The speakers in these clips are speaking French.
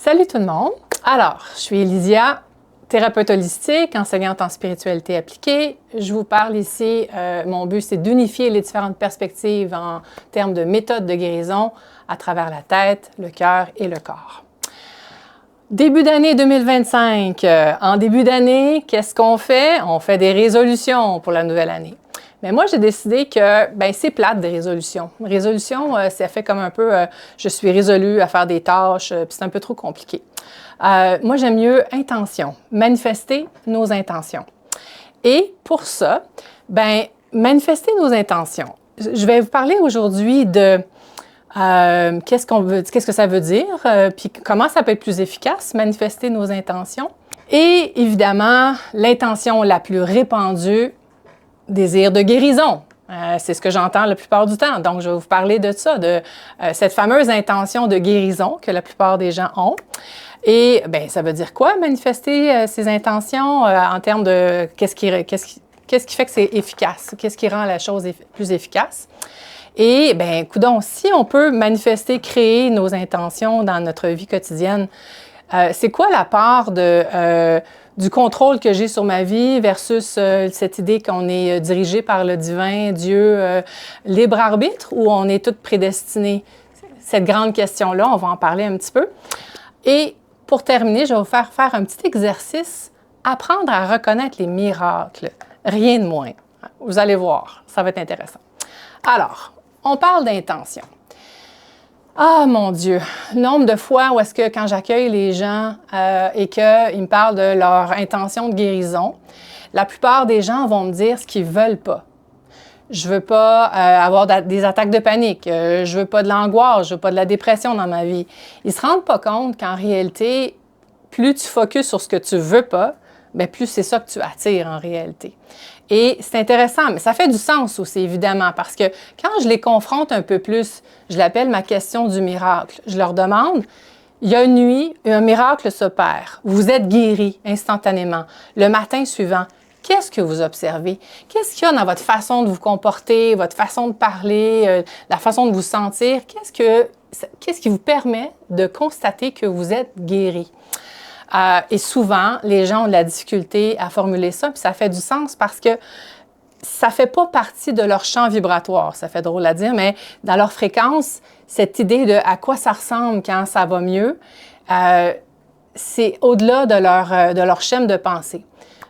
Salut tout le monde! Alors, je suis Elysia, thérapeute holistique, enseignante en spiritualité appliquée. Je vous parle ici, mon but c'est d'unifier les différentes perspectives en termes de méthode de guérison à travers la tête, le cœur et le corps. Début d'année 2025. En début d'année, qu'est-ce qu'on fait? On fait des résolutions pour la nouvelle année. Mais moi, j'ai décidé que c'est plate des résolutions. Résolution, ça fait comme un peu je suis résolue à faire des tâches, puis c'est un peu trop compliqué. Moi, j'aime mieux intention, manifester nos intentions. Et pour ça, manifester nos intentions. Je vais vous parler aujourd'hui de qu'est-ce que ça veut dire, puis comment ça peut être plus efficace, manifester nos intentions. Et évidemment, l'intention la plus répandue, désir de guérison. C'est ce que j'entends la plupart du temps. Donc, je vais vous parler de ça, de cette fameuse intention de guérison que la plupart des gens ont. Et ça veut dire quoi, manifester ces intentions en termes de qu'est-ce qui fait que c'est efficace? Qu'est-ce qui rend la chose plus efficace? Et, coudonc, si on peut manifester, créer nos intentions dans notre vie quotidienne, c'est quoi la part du contrôle que j'ai sur ma vie versus cette idée qu'on est dirigé par le divin, Dieu, libre arbitre, ou on est tous prédestinés? Cette grande question-là, on va en parler un petit peu. Et pour terminer, je vais vous faire un petit exercice, apprendre à reconnaître les miracles, rien de moins. Vous allez voir, ça va être intéressant. Alors, on parle d'intention. Ah, mon Dieu! Le nombre de fois où est-ce que quand j'accueille les gens et qu'ils me parlent de leur intention de guérison, la plupart des gens vont me dire ce qu'ils ne veulent pas. Je ne veux pas avoir des attaques de panique, je ne veux pas de l'angoisse, je ne veux pas de la dépression dans ma vie. Ils ne se rendent pas compte qu'en réalité, plus tu focuses sur ce que tu ne veux pas, plus c'est ça que tu attires en réalité. Et c'est intéressant, mais ça fait du sens aussi, évidemment, parce que quand je les confronte un peu plus, je l'appelle ma question du miracle. Je leur demande, il y a une nuit, un miracle s'opère. Vous êtes guéri instantanément. Le matin suivant, qu'est-ce que vous observez? Qu'est-ce qu'il y a dans votre façon de vous comporter, votre façon de parler, la façon de vous sentir? Qu'est-ce qui vous permet de constater que vous êtes guéri? Et souvent, les gens ont de la difficulté à formuler ça, puis ça fait du sens parce que ça ne fait pas partie de leur champ vibratoire. Ça fait drôle à dire, mais dans leur fréquence, cette idée de à quoi ça ressemble quand ça va mieux, c'est au-delà de leur schème de pensée.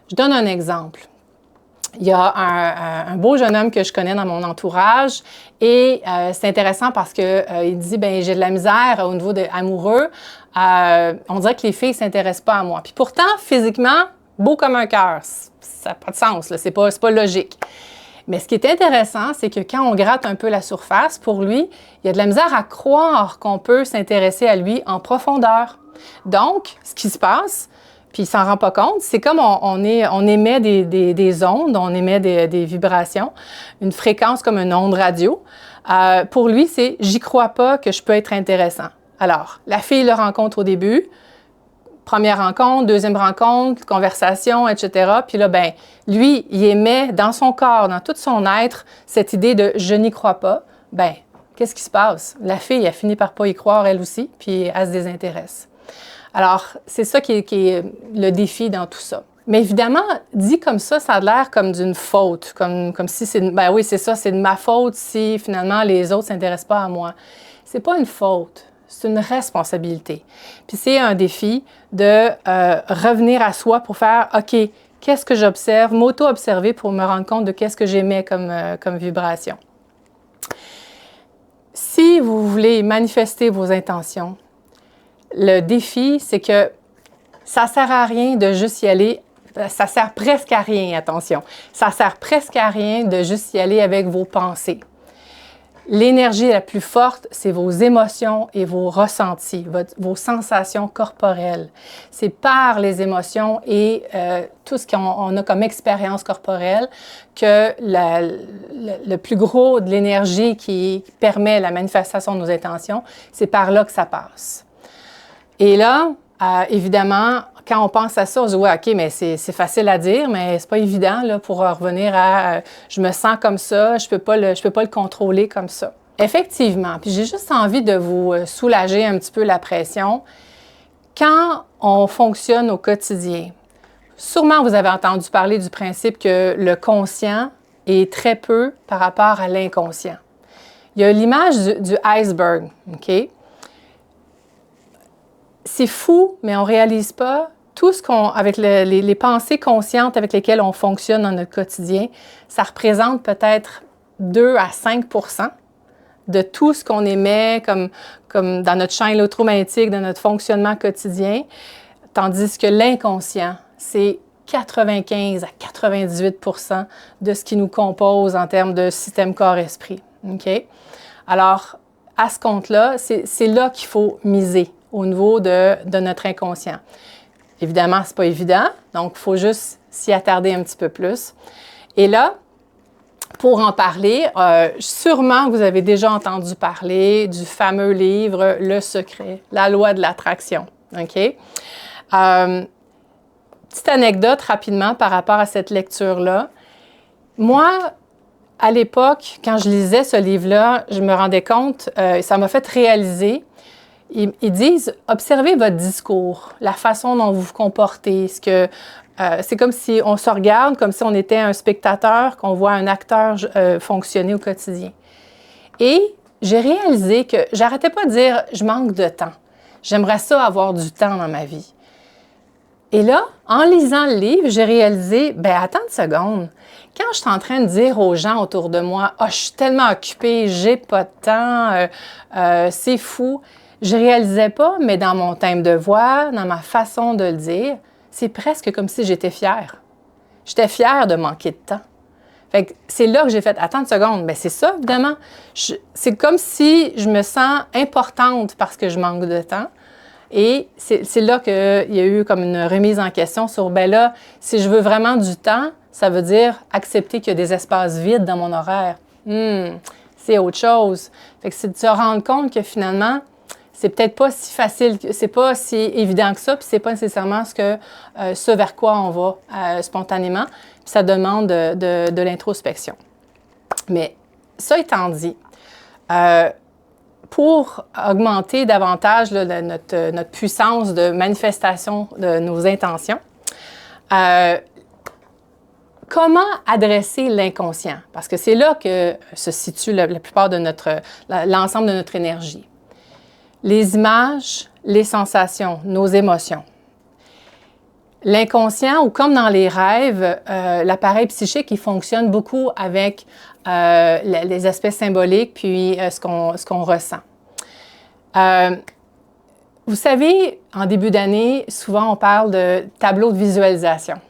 Je donne un exemple. Il y a un beau jeune homme que je connais dans mon entourage et c'est intéressant parce qu'il dit, j'ai de la misère au niveau amoureux. On dirait que les filles ne s'intéressent pas à moi. Puis pourtant, physiquement, beau comme un cœur. Ça n'a pas de sens, là. C'est pas logique. Mais ce qui est intéressant, c'est que quand on gratte un peu la surface, pour lui, il y a de la misère à croire qu'on peut s'intéresser à lui en profondeur. Donc, ce qui se passe, puis il ne s'en rend pas compte, c'est comme on émet des ondes, on émet des vibrations, une fréquence comme une onde radio. Pour lui, c'est « j'y crois pas que je peux être intéressant ». Alors, la fille le rencontre au début, première rencontre, deuxième rencontre, conversation, etc. Puis là, lui, il émet dans son corps, dans tout son être, cette idée de « je n'y crois pas ». Qu'est-ce qui se passe? La fille, elle finit par pas y croire elle aussi, puis elle se désintéresse. Alors, c'est ça qui est le défi dans tout ça. Mais évidemment, dit comme ça a l'air comme d'une faute, comme si c'est oui, c'est ça, c'est de ma faute si finalement les autres ne s'intéressent pas à moi. C'est pas une faute, c'est une responsabilité. Puis c'est un défi de revenir à soi pour faire, OK, qu'est-ce que j'observe, m'auto-observer pour me rendre compte de qu'est-ce que j'émets comme vibration. Si vous voulez manifester vos intentions, le défi, c'est que ça ne sert à rien de juste y aller, ça sert presque à rien, attention, ça sert presque à rien de juste y aller avec vos pensées. L'énergie la plus forte, c'est vos émotions et vos ressentis, vos sensations corporelles. C'est par les émotions et tout ce qu'on a comme expérience corporelle que le plus gros de l'énergie qui permet la manifestation de nos intentions, c'est par là que ça passe. Et là, évidemment, quand on pense à ça, on se dit « ouais, OK, mais c'est facile à dire, mais c'est pas évident là, pour revenir à je me sens comme ça, je peux pas le contrôler comme ça ». Effectivement, puis j'ai juste envie de vous soulager un petit peu la pression. Quand on fonctionne au quotidien, sûrement vous avez entendu parler du principe que le conscient est très peu par rapport à l'inconscient. Il y a l'image du iceberg, OK? C'est fou, mais on ne réalise pas tout ce avec les pensées conscientes avec lesquelles on fonctionne dans notre quotidien, ça représente peut-être 2 à 5 de tout ce qu'on émet comme dans notre champ électromagnétique, dans notre fonctionnement quotidien, tandis que l'inconscient, c'est 95 à 98 de ce qui nous compose en termes de système corps-esprit. OK? Alors, à ce compte-là, c'est là qu'il faut miser au niveau de notre inconscient. Évidemment, ce n'est pas évident, donc il faut juste s'y attarder un petit peu plus. Et là, pour en parler, sûrement vous avez déjà entendu parler du fameux livre « Le secret, la loi de l'attraction ». OK? Petite anecdote rapidement par rapport à cette lecture-là. Moi, à l'époque, quand je lisais ce livre-là, je me rendais compte, ça m'a fait réaliser. Ils disent, observez votre discours, la façon dont vous vous comportez. C'est comme si on se regarde, comme si on était un spectateur, qu'on voit un acteur fonctionner au quotidien. Et j'ai réalisé que j'arrêtais pas de dire, je manque de temps. J'aimerais ça avoir du temps dans ma vie. Et là, en lisant le livre, j'ai réalisé, attends une seconde. Quand je suis en train de dire aux gens autour de moi, je suis tellement occupée, j'ai pas de temps, c'est fou. Je ne réalisais pas, mais dans mon thème de voix, dans ma façon de le dire, c'est presque comme si j'étais fière. J'étais fière de manquer de temps. Fait que c'est là que j'ai fait, attends une seconde, c'est ça, évidemment. C'est comme si je me sens importante parce que je manque de temps. Et c'est là qu'il y a eu comme une remise en question sur, là, si je veux vraiment du temps, ça veut dire accepter qu'il y a des espaces vides dans mon horaire. C'est autre chose. Fait que c'est de se rendre compte que finalement, c'est peut-être pas si facile, c'est pas si évident que ça, puis c'est pas nécessairement ce vers quoi on va spontanément, puis ça demande de l'introspection. Mais ça étant dit, pour augmenter davantage là, notre puissance de manifestation de nos intentions, comment adresser l'inconscient? Parce que c'est là que se situe la plupart de l'ensemble de notre énergie. Les images, les sensations, nos émotions. L'inconscient, ou comme dans les rêves, l'appareil psychique, il fonctionne beaucoup avec les aspects symboliques puis ce qu'on ressent. Vous savez, en début d'année, souvent on parle de tableau de visualisation.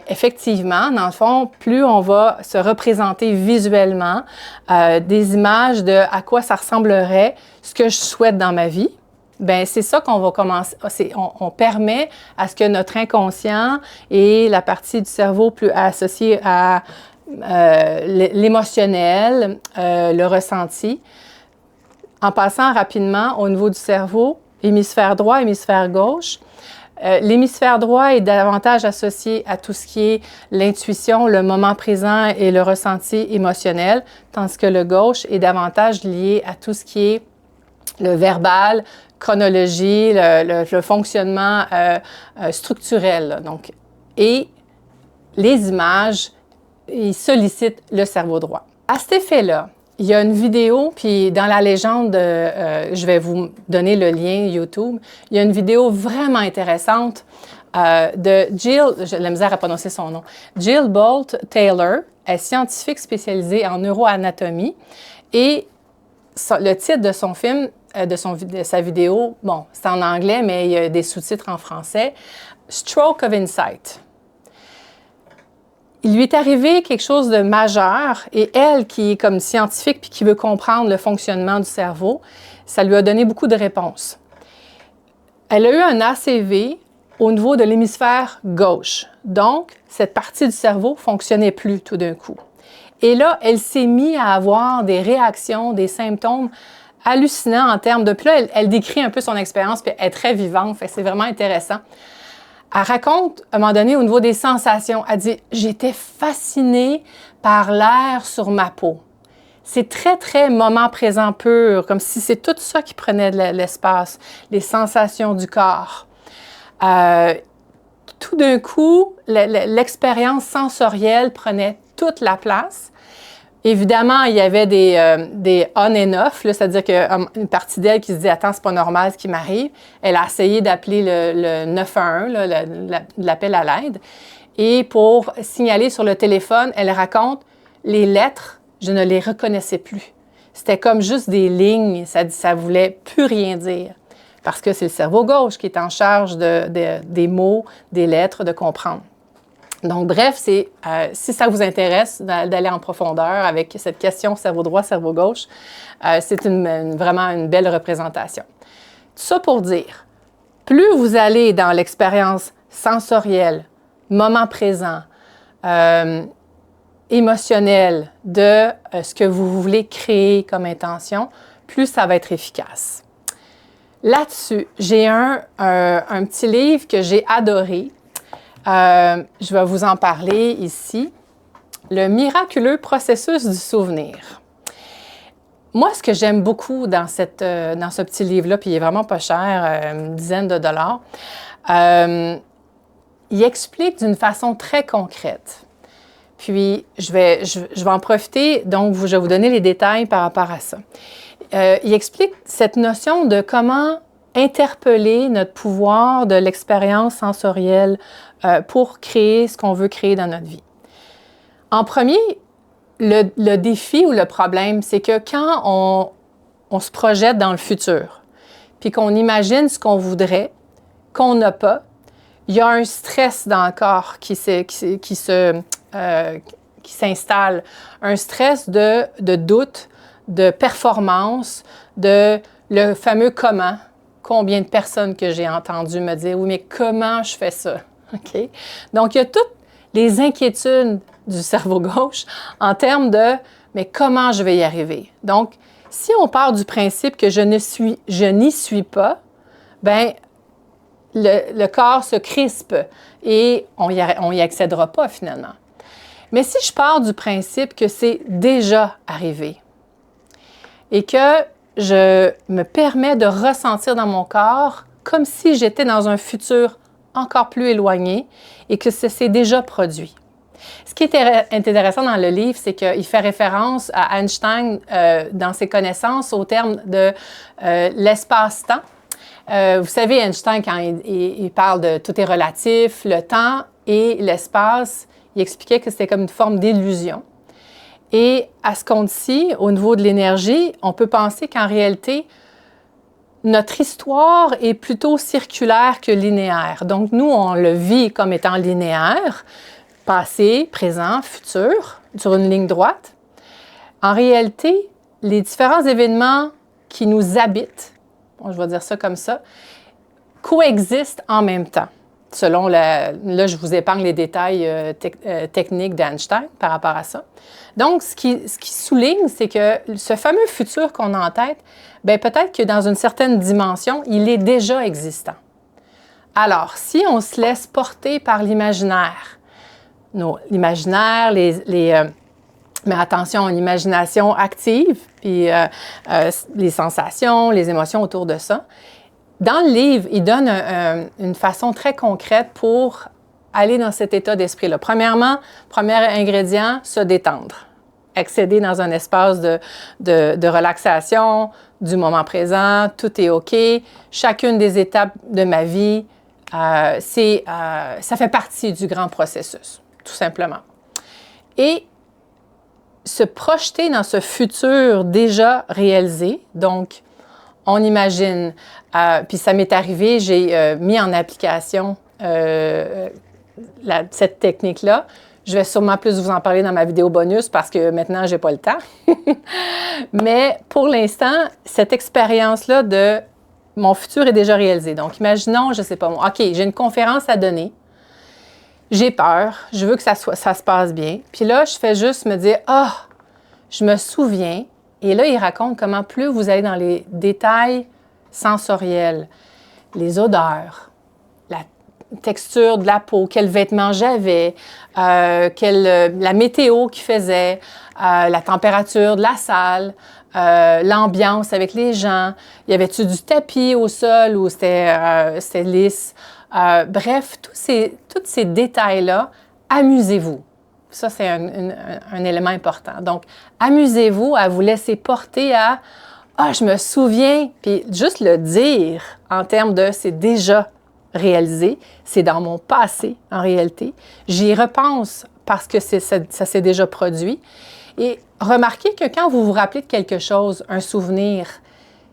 Effectivement, dans le fond, plus on va se représenter visuellement des images de à quoi ça ressemblerait, ce que je souhaite dans ma vie, c'est ça qu'on va commencer. On permet à ce que notre inconscient et la partie du cerveau plus associée à l'émotionnel, le ressenti, en passant rapidement au niveau du cerveau, hémisphère droit, hémisphère gauche. L'hémisphère droit est davantage associé à tout ce qui est l'intuition, le moment présent et le ressenti émotionnel, tandis que le gauche est davantage lié à tout ce qui est le verbal, chronologie, le fonctionnement structurel. Là, donc, et les images, ils sollicitent le cerveau droit. À cet effet-là, il y a une vidéo, puis dans la légende, je vais vous donner le lien YouTube, il y a une vidéo vraiment intéressante de Jill, j'ai la misère à prononcer son nom, Jill Bolte Taylor, elle est scientifique spécialisée en neuroanatomie, et le titre de son film, de sa vidéo, c'est en anglais, mais il y a des sous-titres en français, Stroke of Insight. Il lui est arrivé quelque chose de majeur et elle, qui est comme scientifique puis qui veut comprendre le fonctionnement du cerveau, ça lui a donné beaucoup de réponses. Elle a eu un ACV au niveau de l'hémisphère gauche. Donc, cette partie du cerveau ne fonctionnait plus tout d'un coup. Et là, elle s'est mise à avoir des réactions, des symptômes hallucinants en termes de... Puis là, elle décrit un peu son expérience, puis elle est très vivante, fait que c'est vraiment intéressant. Elle raconte, à un moment donné, au niveau des sensations, elle dit « J'étais fascinée par l'air sur ma peau. c'est très, très moment présent pur, comme si c'est tout ça qui prenait de l'espace, les sensations du corps. Tout d'un coup, l'expérience sensorielle prenait toute la place. Évidemment, il y avait des on and off, c'est-à-dire qu'une partie d'elle qui se dit « Attends, c'est pas normal ce qui m'arrive ». Elle a essayé d'appeler le 911, l'appel à l'aide. Et pour signaler sur le téléphone, elle raconte « Les lettres, je ne les reconnaissais plus. C'était comme juste des lignes, ça voulait plus rien dire. » Parce que c'est le cerveau gauche qui est en charge des mots, des lettres, de comprendre. Donc, bref, si ça vous intéresse d'aller en profondeur avec cette question cerveau droit, cerveau gauche, c'est vraiment une belle représentation. Tout ça pour dire, plus vous allez dans l'expérience sensorielle, moment présent, émotionnelle de ce que vous voulez créer comme intention, plus ça va être efficace. Là-dessus, j'ai un petit livre que j'ai adoré. Je vais vous en parler ici. Le miraculeux processus du souvenir. Moi, ce que j'aime beaucoup dans ce petit livre-là, puis il est vraiment pas cher, une dizaine de dollars, il explique d'une façon très concrète. Puis, je vais en profiter, donc je vais vous donner les détails par rapport à ça. Il explique cette notion de comment interpeller notre pouvoir de l'expérience sensorielle pour créer ce qu'on veut créer dans notre vie. En premier, le défi ou le problème, c'est que quand on se projette dans le futur, puis qu'on imagine ce qu'on voudrait, qu'on n'a pas, il y a un stress dans le corps qui s'installe, un stress de doute, de performance, de le fameux « comment ». Combien de personnes que j'ai entendu me dire « Oui, mais comment je fais ça? » Okay? Donc, il y a toutes les inquiétudes du cerveau gauche en termes de « Mais comment je vais y arriver? » Donc, si on part du principe que je n'y suis pas, bien, le corps se crispe et on y accédera pas finalement. Mais si je pars du principe que c'est déjà arrivé et que je me permets de ressentir dans mon corps comme si j'étais dans un futur encore plus éloigné et que c'est déjà produit. Ce qui est intéressant dans le livre, c'est qu'il fait référence à Einstein dans ses connaissances au terme de l'espace-temps. Vous savez, Einstein, quand il parle de tout est relatif, le temps et l'espace, il expliquait que c'était comme une forme d'illusion. Et à ce compte-ci, au niveau de l'énergie, on peut penser qu'en réalité, notre histoire est plutôt circulaire que linéaire. Donc, nous, on le vit comme étant linéaire, passé, présent, futur, sur une ligne droite. En réalité, les différents événements qui nous habitent, bon, je vais dire ça comme ça, coexistent en même temps. Selon là, je vous épargne les détails techniques d'Einstein par rapport à ça. Donc, ce qui souligne, c'est que ce fameux futur qu'on a en tête, bien, peut-être que dans une certaine dimension, il est déjà existant. Alors, si on se laisse porter par l'imaginaire, l'imaginaire, mais attention, une imagination active, puis les sensations, les émotions autour de ça. Dans le livre, il donne une façon très concrète pour aller dans cet état d'esprit-là. Premièrement, premier ingrédient, se détendre. Accéder dans un espace de relaxation, du moment présent, tout est OK. Chacune des étapes de ma vie, ça fait partie du grand processus, tout simplement. Et se projeter dans ce futur déjà réalisé, donc on imagine, puis ça m'est arrivé, j'ai mis en application cette technique-là. Je vais sûrement plus vous en parler dans ma vidéo bonus parce que maintenant, je n'ai pas le temps. Mais pour l'instant, cette expérience-là de mon futur est déjà réalisé. Donc, imaginons, je ne sais pas, OK, j'ai une conférence à donner. J'ai peur, je veux que ça se passe bien. Puis là, je fais juste me dire, je me souviens. Et là, il raconte comment plus vous allez dans les détails sensoriels, les odeurs, texture de la peau, quels vêtements j'avais, la météo qu'il faisait, la température de la salle, l'ambiance avec les gens, y avait-tu du tapis au sol ou c'était lisse. Bref, tous ces détails-là, amusez-vous. Ça, c'est un élément important. Donc, amusez-vous à vous laisser porter à « Ah, je me souviens », puis juste le dire en termes de « c'est déjà réalisé, c'est dans mon passé en réalité, j'y repense parce que ça s'est déjà produit ». Et remarquez que quand vous vous rappelez de quelque chose, un souvenir,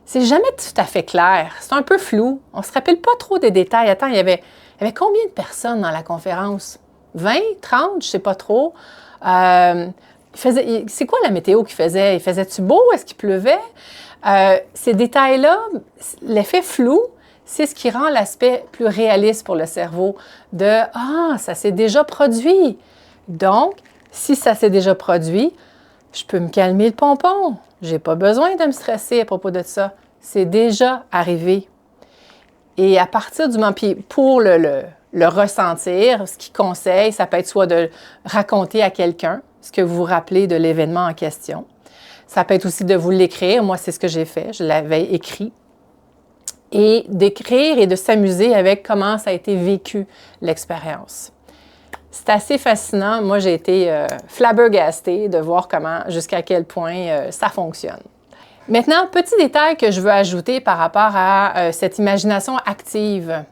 c'est jamais tout à fait clair, c'est un peu flou, on ne se rappelle pas trop des détails. Attends, il y avait combien de personnes dans la conférence? 20, 30, je ne sais pas trop. C'est quoi la météo qu'il faisait? Il faisait-tu beau? Est-ce qu'il pleuvait? Ces détails-là, l'effet flou, c'est ce qui rend l'aspect plus réaliste pour le cerveau de « Ah, ça s'est déjà produit! » Donc, si ça s'est déjà produit, je peux me calmer le pompon. Je n'ai pas besoin de me stresser à propos de ça. C'est déjà arrivé. Et à partir du moment, puis pour le ressentir, ce qu'il conseille, ça peut être soit de raconter à quelqu'un ce que vous vous rappelez de l'événement en question. Ça peut être aussi de vous l'écrire. Moi, c'est ce que j'ai fait. Je l'avais écrit. Et d'écrire et de s'amuser avec comment ça a été vécu, l'expérience. C'est assez fascinant. Moi, j'ai été flabbergastée de voir jusqu'à quel point ça fonctionne. Maintenant, petit détail que je veux ajouter par rapport à cette imagination active.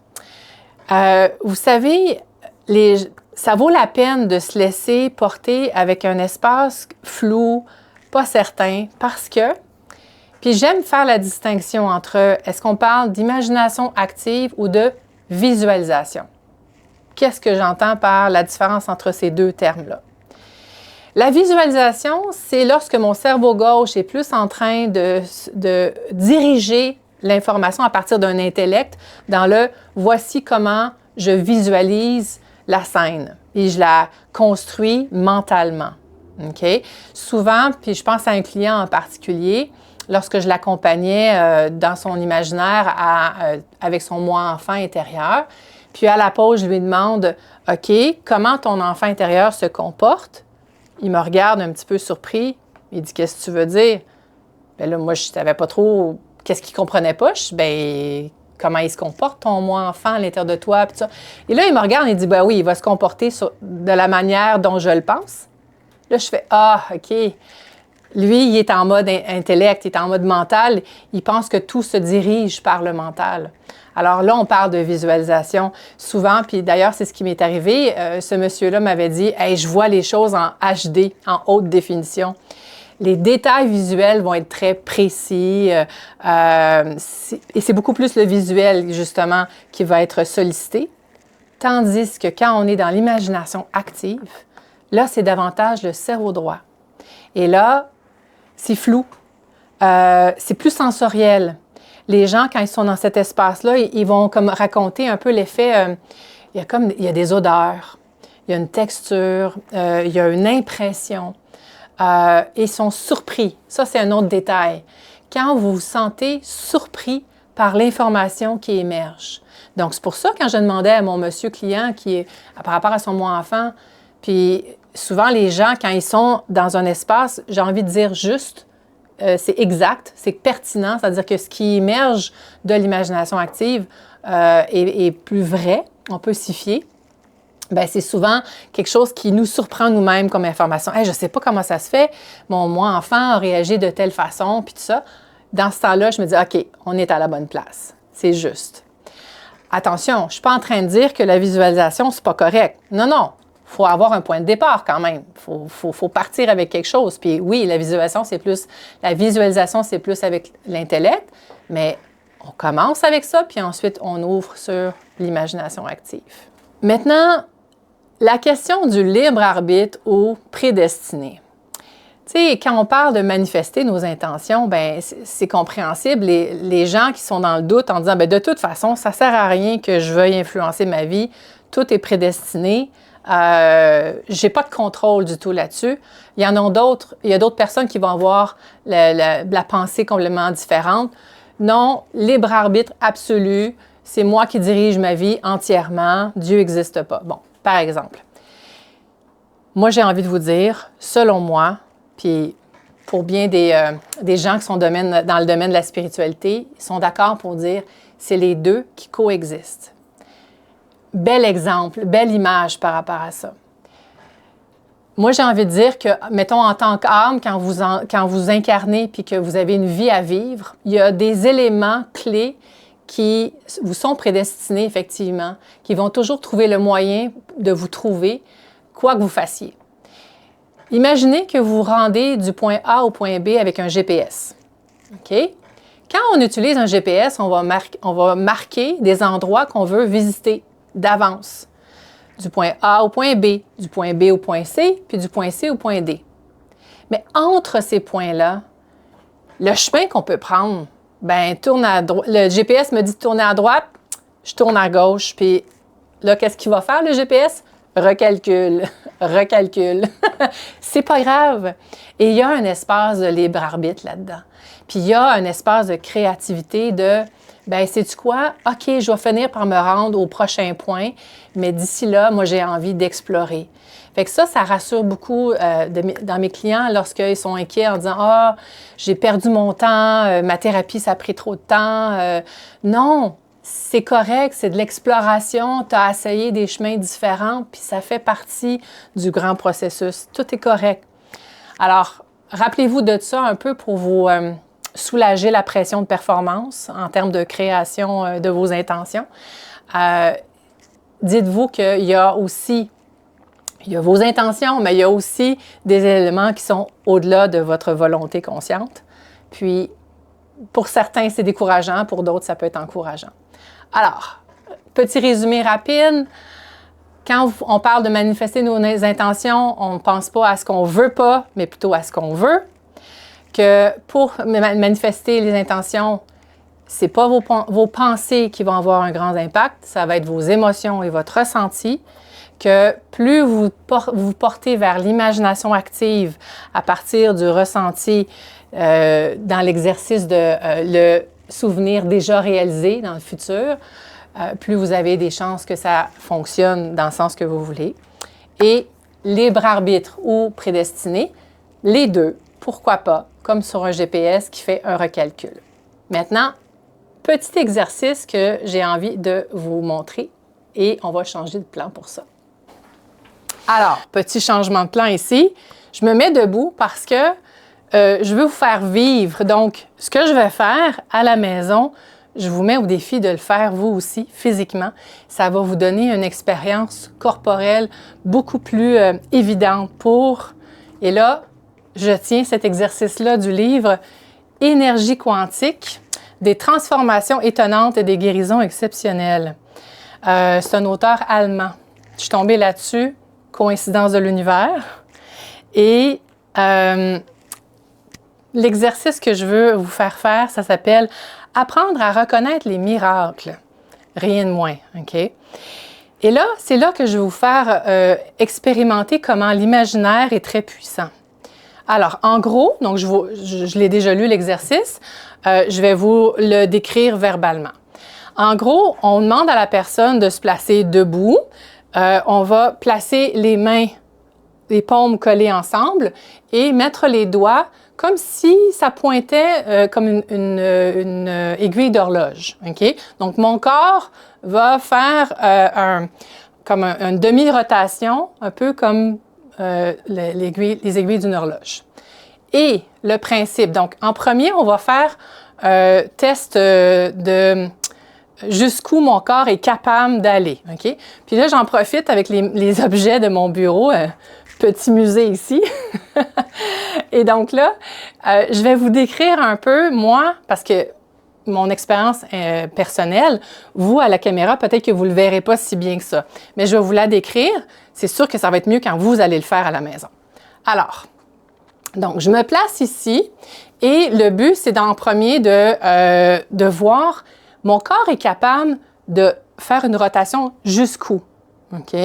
Vous savez, ça vaut la peine de se laisser porter avec un espace flou, pas certain, parce que, puis j'aime faire la distinction entre, est-ce qu'on parle d'imagination active ou de visualisation? Qu'est-ce que j'entends par la différence entre ces deux termes-là? La visualisation, c'est lorsque mon cerveau gauche est plus en train de diriger l'information à partir d'un intellect dans le « voici comment je visualise la scène » et je la construis mentalement. Okay? Souvent, puis je pense à un client en particulier, lorsque je l'accompagnais dans son imaginaire avec son moi enfant intérieur, puis à la pause, je lui demande « OK, comment ton enfant intérieur se comporte? » Il me regarde un petit peu surpris. Il dit « Qu'est-ce que tu veux dire? » Bien là, moi, je ne savais pas trop qu'est-ce qu'il ne comprenait pas. Je dis « Bien, comment il se comporte, ton moi enfant à l'intérieur de toi? » Puis ça. Et là, il me regarde et il dit « Ben oui, il va se comporter de la manière dont je le pense. » Là, je fais « Ah, OK. » Lui, il est en mode intellect, il est en mode mental. Il pense que tout se dirige par le mental. Alors là, on parle de visualisation souvent, puis d'ailleurs, c'est ce qui m'est arrivé. Ce monsieur-là m'avait dit « Hey, je vois les choses en HD, en haute définition. » Les détails visuels vont être très précis et c'est beaucoup plus le visuel, justement, qui va être sollicité. Tandis que quand on est dans l'imagination active, là, c'est davantage le cerveau droit. Et là, c'est flou, c'est plus sensoriel. Les gens, quand ils sont dans cet espace-là, ils vont comme raconter un peu l'effet, il y a des odeurs, il y a une texture, il y a une impression. Ils sont surpris. Ça, c'est un autre détail. Quand vous vous sentez surpris par l'information qui émerge. Donc, c'est pour ça, quand je demandais à mon monsieur client, par rapport à son moi enfant, puis souvent, les gens, quand ils sont dans un espace, j'ai envie de dire juste, c'est exact, c'est pertinent, c'est-à-dire que ce qui émerge de l'imagination active est plus vrai, on peut s'y fier. Bien, c'est souvent quelque chose qui nous surprend nous-mêmes comme information. Hey, je ne sais pas comment ça se fait, mon moi enfant a réagi de telle façon, puis tout ça. Dans ce temps-là, je me dis, OK, on est à la bonne place, c'est juste. Attention, je ne suis pas en train de dire que la visualisation, ce n'est pas correct. Non, non. Il faut avoir un point de départ quand même. Il faut partir avec quelque chose. Puis oui, la visualisation, c'est plus avec l'intellect, mais on commence avec ça, puis ensuite, on ouvre sur l'imagination active. Maintenant, la question du libre arbitre ou prédestiné. Tu sais, quand on parle de manifester nos intentions, bien, c'est compréhensible. Les gens qui sont dans le doute en disant, bien, de toute façon, ça ne sert à rien que je veuille influencer ma vie, tout est prédestiné. J'ai pas de contrôle du tout là-dessus. Il y a d'autres personnes qui vont avoir la pensée complètement différente. Non, libre arbitre absolu. c'est moi qui dirige ma vie entièrement, Dieu n'existe pas. Bon, par exemple. Moi, j'ai envie de vous dire, selon moi, puis pour bien des gens qui sont dans le domaine de la spiritualité, ils sont d'accord pour dire c'est les deux qui coexistent. Bel exemple, belle image par rapport à ça. Moi, j'ai envie de dire que, mettons, en tant qu'âme, quand vous incarnez puis que vous avez une vie à vivre, il y a des éléments clés qui vous sont prédestinés, effectivement, qui vont toujours trouver le moyen de vous trouver, quoi que vous fassiez. Imaginez que vous vous rendez du point A au point B avec un GPS. OK? Quand on utilise un GPS, on va marquer des endroits qu'on veut visiter d'avance. Du point A au point B, du point B au point C, puis du point C au point D. Mais entre ces points-là, le chemin qu'on peut prendre, ben tourne à droite. Le GPS me dit de tourner à droite, je tourne à gauche, puis là, qu'est-ce qu'il va faire, le GPS? Recalcule, recalcule. C'est pas grave. Et il y a un espace de libre arbitre là-dedans. Puis il y a un espace de créativité de, ben sais-tu quoi? OK, je vais finir par me rendre au prochain point, mais d'ici là, moi, j'ai envie d'explorer. Fait que ça rassure beaucoup dans mes clients lorsqu'ils sont inquiets en disant « Ah, j'ai perdu mon temps, ma thérapie, ça a pris trop de temps. Non! C'est correct, c'est de l'exploration, tu as essayé des chemins différents, puis ça fait partie du grand processus. Tout est correct. Alors, rappelez-vous de ça un peu pour vous soulager la pression de performance en termes de création de vos intentions. Dites-vous qu'il y a aussi, il y a vos intentions, mais il y a aussi des éléments qui sont au-delà de votre volonté consciente. Puis, pour certains, c'est décourageant, pour d'autres, ça peut être encourageant. Alors, petit résumé rapide. Quand on parle de manifester nos intentions, on ne pense pas à ce qu'on ne veut pas, mais plutôt à ce qu'on veut. Que pour manifester les intentions, ce n'est pas vos pensées qui vont avoir un grand impact, ça va être vos émotions et votre ressenti. Que plus vous portez vers l'imagination active à partir du ressenti dans l'exercice de le souvenir déjà réalisé dans le futur, plus vous avez des chances que ça fonctionne dans le sens que vous voulez. Et libre arbitre ou prédestiné, les deux, pourquoi pas, comme sur un GPS qui fait un recalcul. Maintenant, petit exercice que j'ai envie de vous montrer et on va changer de plan pour ça. Alors, petit changement de plan ici. Je me mets debout parce que je veux vous faire vivre. Donc, ce que je vais faire à la maison, je vous mets au défi de le faire vous aussi, physiquement. Ça va vous donner une expérience corporelle beaucoup plus évidente pour... Et là, je tiens cet exercice-là du livre « Énergie quantique, des transformations étonnantes et des guérisons exceptionnelles ». C'est un auteur allemand. Je suis tombée là-dessus, coïncidence de l'univers. Et... l'exercice que je veux vous faire faire, ça s'appelle « Apprendre à reconnaître les miracles ». Rien de moins, OK? Et là, c'est là que je vais vous faire expérimenter comment l'imaginaire est très puissant. Alors, en gros, donc je l'ai déjà lu l'exercice, je vais vous le décrire verbalement. En gros, on demande à la personne de se placer debout. On va placer les mains, les paumes collées ensemble et mettre les doigts comme si ça pointait comme une aiguille d'horloge. Okay? Donc, mon corps va faire une demi-rotation, un peu comme les aiguilles d'une horloge. Et le principe, donc, en premier, on va faire un test de jusqu'où mon corps est capable d'aller. Okay? Puis là, j'en profite avec les objets de mon bureau. Petit musée ici. Et donc là, je vais vous décrire un peu, moi, parce que mon expérience personnelle, vous, à la caméra, peut-être que vous ne le verrez pas si bien que ça. Mais je vais vous la décrire. C'est sûr que ça va être mieux quand vous allez le faire à la maison. Alors, donc, je me place ici et le but, c'est en premier de voir, mon corps est capable de faire une rotation jusqu'où. OK?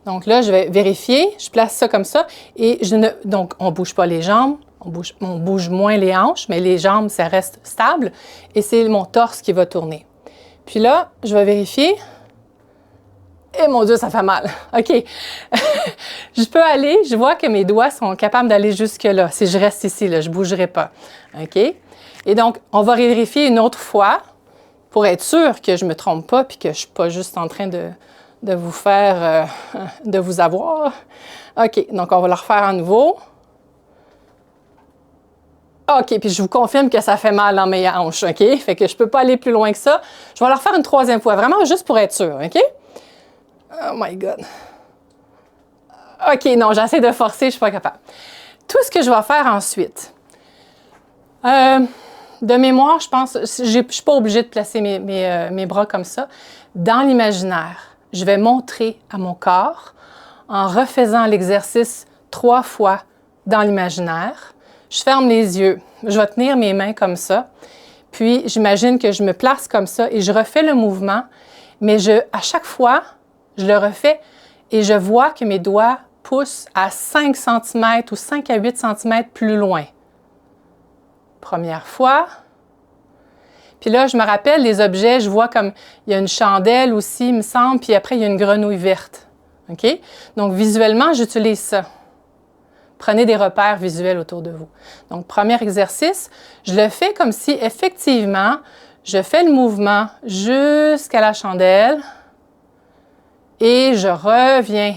Donc là, je vais vérifier, je place ça comme ça et donc on ne bouge pas les jambes, on bouge moins les hanches, mais les jambes, ça reste stable et c'est mon torse qui va tourner. Puis là, je vais vérifier. Et mon Dieu, ça fait mal. OK. Je peux aller, je vois que mes doigts sont capables d'aller jusque-là. Si je reste ici, là, je ne bougerai pas. OK? Et donc, on va vérifier une autre fois pour être sûr que je ne me trompe pas puis que je ne suis pas juste en train de vous faire, de vous avoir. OK, donc on va le refaire à nouveau. OK, puis je vous confirme que ça fait mal dans mes hanches, OK? Fait que je ne peux pas aller plus loin que ça. Je vais le refaire une troisième fois, vraiment juste pour être sûr, OK? Oh my God. OK, non, j'essaie de forcer, je ne suis pas capable. Tout ce que je vais faire ensuite, de mémoire, je pense, je ne suis pas obligée de placer mes bras comme ça. Dans l'imaginaire, je vais montrer à mon corps, en refaisant l'exercice 3 fois dans l'imaginaire. Je ferme les yeux, je vais tenir mes mains comme ça, puis j'imagine que je me place comme ça et je refais le mouvement, mais à chaque fois, je le refais et je vois que mes doigts poussent à 5 cm ou 5 à 8 cm plus loin. Première fois. Puis là, je me rappelle les objets, je vois comme il y a une chandelle aussi, il me semble, puis après, il y a une grenouille verte. OK? Donc, visuellement, j'utilise ça. Prenez des repères visuels autour de vous. Donc, premier exercice, je le fais comme si, effectivement, je fais le mouvement jusqu'à la chandelle et je reviens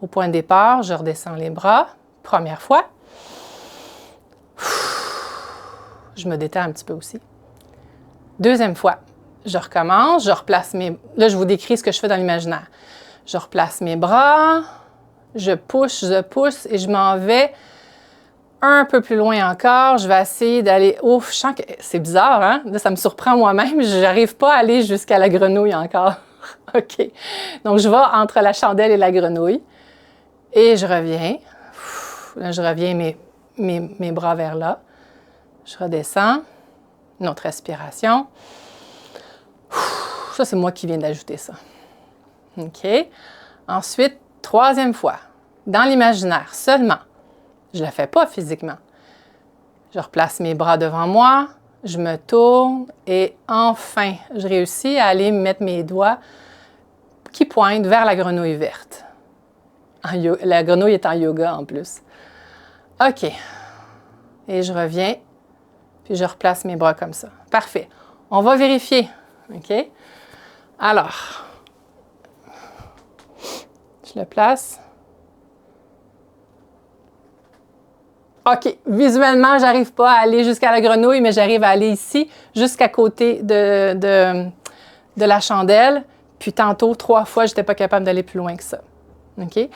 au point de départ, je redescends les bras. Première fois. Je me détends un petit peu aussi. Deuxième fois, je recommence, je replace mes... Là, je vous décris ce que je fais dans l'imaginaire. Je replace mes bras, je pousse et je m'en vais un peu plus loin encore. Je vais essayer d'aller... Ouf, je sens que c'est bizarre, hein? Là, ça me surprend moi-même. Je n'arrive pas à aller jusqu'à la grenouille encore. OK. Donc, je vais entre la chandelle et la grenouille. Et je reviens. Là, je reviens mes bras vers là. Je redescends. Une autre respiration. Ça, c'est moi qui viens d'ajouter ça. OK. Ensuite, troisième fois, dans l'imaginaire seulement. Je ne le fais pas physiquement. Je replace mes bras devant moi, je me tourne et enfin, je réussis à aller mettre mes doigts qui pointent vers la grenouille verte. La grenouille est en yoga en plus. OK. Et je reviens, puis je replace mes bras comme ça. Parfait. On va vérifier. OK? Alors, je le place. OK. Visuellement, je n'arrive pas à aller jusqu'à la grenouille, mais j'arrive à aller ici, jusqu'à côté de la chandelle. Puis tantôt, 3 fois, je n'étais pas capable d'aller plus loin que ça. OK?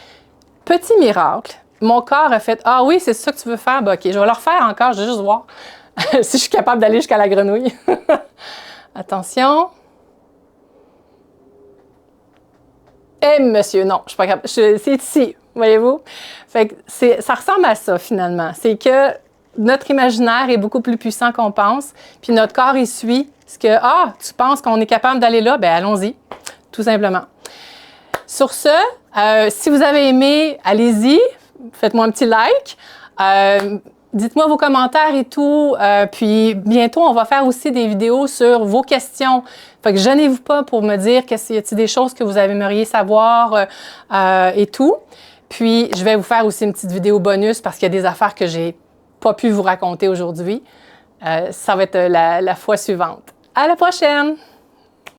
Petit miracle. Mon corps a fait « Ah oui, c'est ça que tu veux faire? Ben, OK, je vais le refaire encore, je vais juste voir si je suis capable d'aller jusqu'à la grenouille. » Attention. Eh, monsieur, non, je suis pas capable. C'est ici, voyez-vous? Fait que ça ressemble à ça, finalement. C'est que notre imaginaire est beaucoup plus puissant qu'on pense, puis notre corps, il suit ce que, tu penses qu'on est capable d'aller là? Bien, allons-y, tout simplement. Sur ce, si vous avez aimé, allez-y, faites-moi un petit like. Dites-moi vos commentaires et tout. Puis bientôt, on va faire aussi des vidéos sur vos questions. Fait que gênez-vous pas pour me dire y a-t-il des choses que vous aimeriez savoir et tout. Puis je vais vous faire aussi une petite vidéo bonus parce qu'il y a des affaires que j'ai pas pu vous raconter aujourd'hui. Ça va être la fois suivante. À la prochaine!